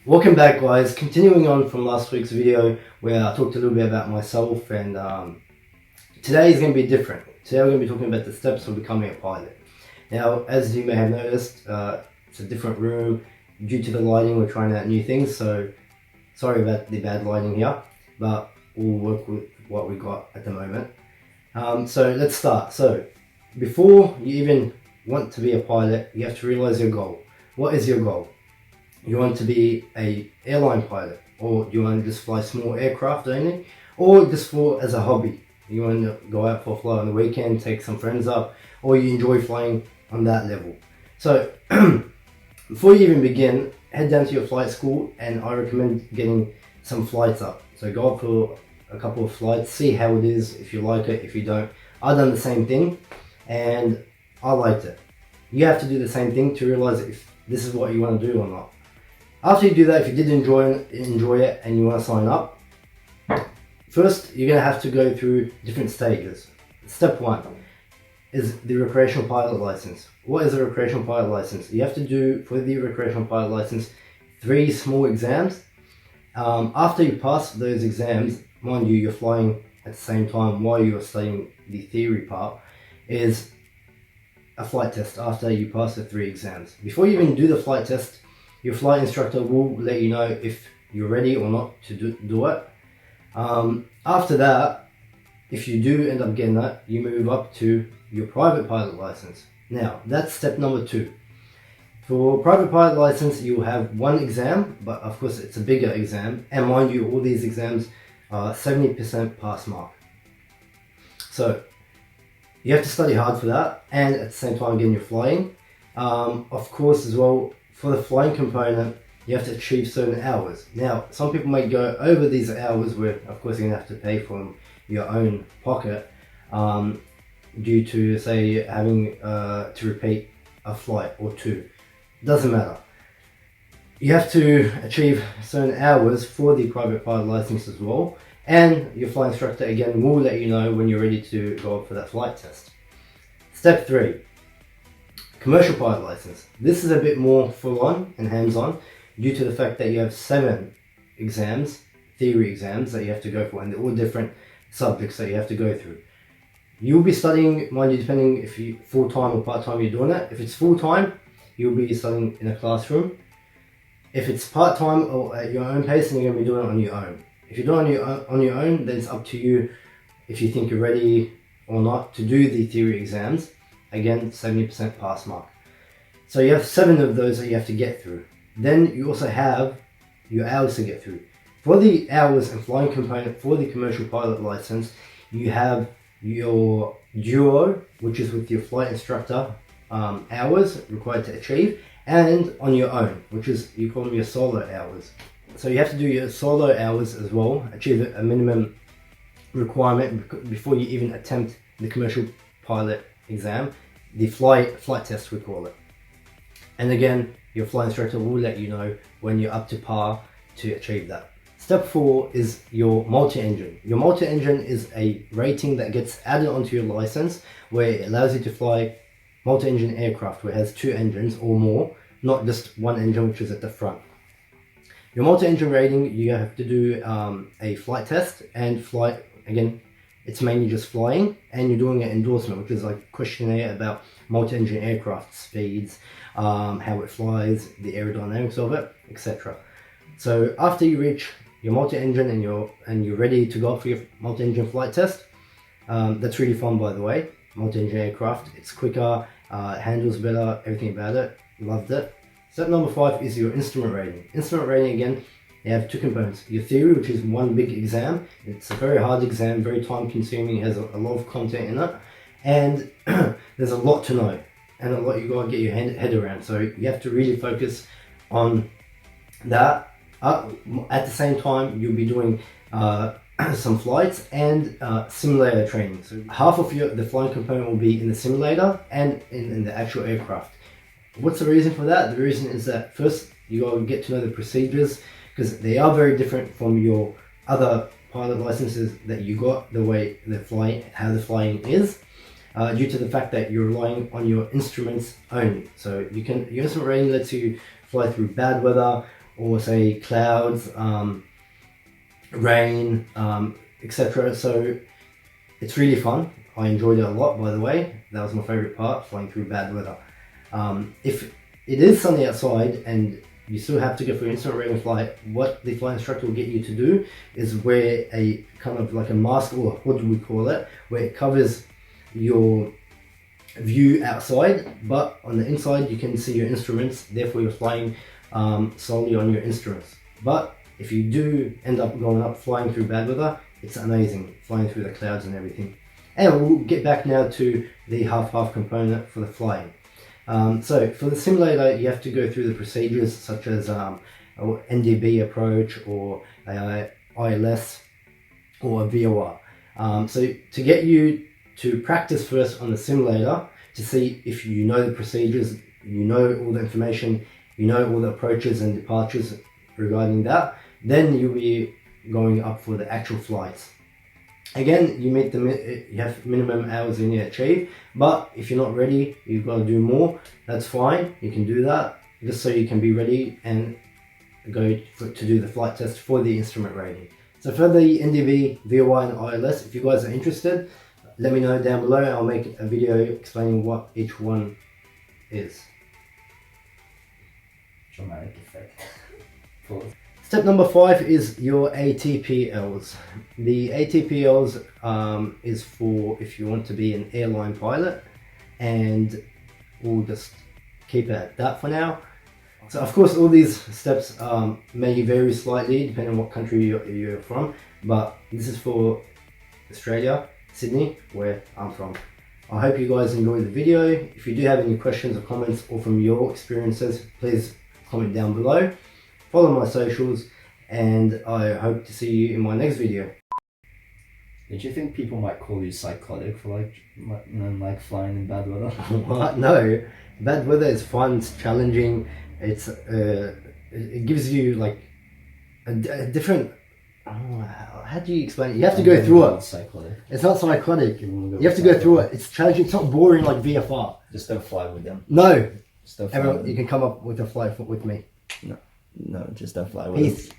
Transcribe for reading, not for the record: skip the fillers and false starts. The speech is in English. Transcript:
Welcome back, guys. Continuing on from last week's video where I talked a little bit about myself, and today is going to be different. Today we're going to be talking about the steps of becoming a pilot. Now, as you may have noticed, it's a different room. Due to the lighting, we're trying out new things, so sorry about the bad lighting here, but we'll work with what we got at the moment. So let's start. So before you even want to be a pilot, you have to realize your goal. What is your goal? You want to be an airline pilot, or do you want to just fly small aircraft only, or just as a hobby? You want to go out for a flight on the weekend, take some friends up, or you enjoy flying on that level. So before you even begin, head down to your flight school, and I recommend getting some flights up. So go up for a couple of flights, see how it is, if you like it, if you don't. I've done the same thing and I liked it. You have to do the same thing to realize if this is what you want to do or not. After you do that, if you did enjoy it and you want to sign up, first you're going to have to go through different stages. Step 1 is the recreational pilot license. What is a recreational pilot license? You have to do, for the recreational pilot license, 3 small exams. After you pass those exams, mind you, you're flying at the same time while you're studying the theory part, is a flight test after you pass the 3 exams. Before you even do the flight test, your flight instructor will let you know if you're ready or not to do it. After that, if you do end up getting that, you move up to your private pilot license. Now, that's step number 2. For private pilot license, you will have 1 exam, but of course it's a bigger exam. And mind you, all these exams are 70% pass mark. So you have to study hard for that, and at the same time, again, you're flying. Of course, as well, for the flying component, you have to achieve certain hours. Now, some people may go over these hours where, of course, you're going to have to pay from your own pocket due to, say, having to repeat a flight or 2. Doesn't matter. You have to achieve certain hours for the private pilot license as well, and your flight instructor, again, will let you know when you're ready to go up for that flight test. Step 3. Commercial pilot license. This is a bit more full-on and hands-on due to the fact that you have 7 exams, theory exams that you have to go for, and they're all different subjects that you have to go through. You'll be studying, mind you, depending if you full-time or part-time you're doing it. If it's full-time, you'll be studying in a classroom. If it's part-time or at your own pace, then you're going to be doing it on your own. If you're doing it on your own, then it's up to you if you think you're ready or not to do the theory exams. Again, 70% pass mark. So you have 7 of those that you have to get through. Then you also have your hours to get through. For the hours and flying component for the commercial pilot license, you have your duo, which is with your flight instructor, hours required to achieve, and on your own, which is, you call them your solo hours. So you have to do your solo hours as well, achieve a minimum requirement before you even attempt the commercial pilot exam, the flight test we call it. And again, your flight instructor will let you know when you're up to par to achieve that. Step 4 is your multi-engine. Your multi-engine is a rating that gets added onto your license where it allows you to fly multi-engine aircraft where it has 2 engines or more, not just 1 engine which is at the front. Your multi-engine rating, you have to do a flight test and flight, again, it's mainly just flying, and you're doing an endorsement, which is like a questionnaire about multi-engine aircraft speeds, how it flies, the aerodynamics of it, etc. So after you reach your multi-engine and you're ready to go for your multi-engine flight test, that's really fun, by the way. Multi-engine aircraft, it's quicker, it handles better, everything about it, loved it. Step number 5 is your instrument rating. Instrument rating, again, you have 2 components. Your theory, which is 1 big exam. It's a very hard exam, very time consuming, has a lot of content in it, and there's a lot to know and a lot you got to get your head around. So you have to really focus on that. At the same time, you'll be doing some flights and simulator training. So half of the flying component will be in the simulator and in the actual aircraft. What's the reason for that? The reason is that first you got to get to know the procedures, because they are very different from your other pilot licenses that you got, the way the flying, how the flying is, due to the fact that you're relying on your instruments only. So your instrument rating lets you fly through bad weather or say clouds, rain, etc. So it's really fun. I enjoyed it a lot, by the way. That was my favorite part, flying through bad weather. If it is sunny outside and you still have to go for an instrument rating flight, what the flight instructor will get you to do is wear a kind of like a mask, or what do we call it, where it covers your view outside, but on the inside you can see your instruments, therefore you're flying solely on your instruments. But if you do end up going up flying through bad weather, it's amazing, flying through the clouds and everything. And we'll get back now to the half-half component for the flying. So for the simulator, you have to go through the procedures such as NDB approach, or ILS, or VOR. So to get you to practice first on the simulator, to see if you know the procedures, you know all the information, you know all the approaches and departures regarding that, then you'll be going up for the actual flights. Again, you have minimum hours you need to achieve, but if you're not ready, you've got to do more, that's fine, you can do that, just so you can be ready and go to do the flight test for the instrument rating. So for the NDB, VOR and ILS, if you guys are interested, let me know down below. I'll make a video explaining what each one is. Dramatic effect. Step number 5 is your ATPLs. The ATPLs is for if you want to be an airline pilot, and we'll just keep it at that for now. So of course all these steps may vary slightly depending on what country you're from, but this is for Australia, Sydney, where I'm from. I hope you guys enjoyed the video. If you do have any questions or comments, or from your experiences, please comment down below. Follow my socials, and I hope to see you in my next video. Did you think people might call you psychotic for like flying in bad weather? What? No, bad weather is fun, it's challenging, it's it gives you like a different, how do you explain it? You have to go through it. Psychotic. It's not psychotic. You have to go through it. It's challenging. It's not boring like VFR. Just don't fly with them. No. Just don't fly Everyone, with you them. can come up with a flight with me. No, just don't fly with them. Peace.